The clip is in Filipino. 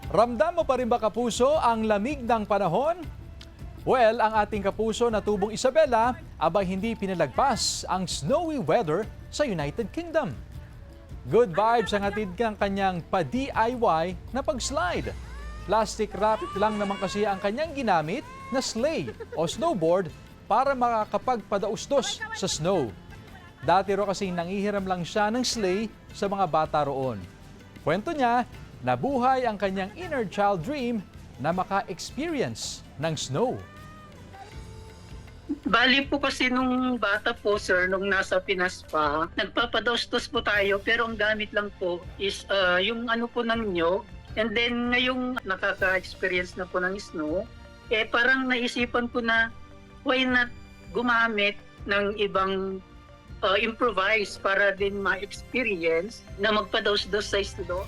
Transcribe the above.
Ramdam mo pa rin ba, kapuso, ang lamig ng panahon? Well, ang ating kapuso na tubong Isabela abang hindi pinalagpas ang snowy weather sa United Kingdom. Good vibes ang hatid ng kanyang pa-DIY na pag-slide. Plastic wrap lang naman kasi ang kanyang ginamit na sleigh o snowboard para makakapagpadausdos sa snow. Dati ro kasi nangihiram lang siya ng sleigh sa mga bata roon. Kwento niya, nabuhay ang kanyang inner child dream na maka-experience ng snow. Bali po kasi nung bata po, sir, nung nasa Pinas pa, nagpapadaustos po tayo pero ang gamit lang po is yung ano po ng niyog. And then ngayong nakaka-experience na po ng snow, parang naisipan ko na why not gumamit ng ibang improvise para din ma-experience na magpadaustos sa snow.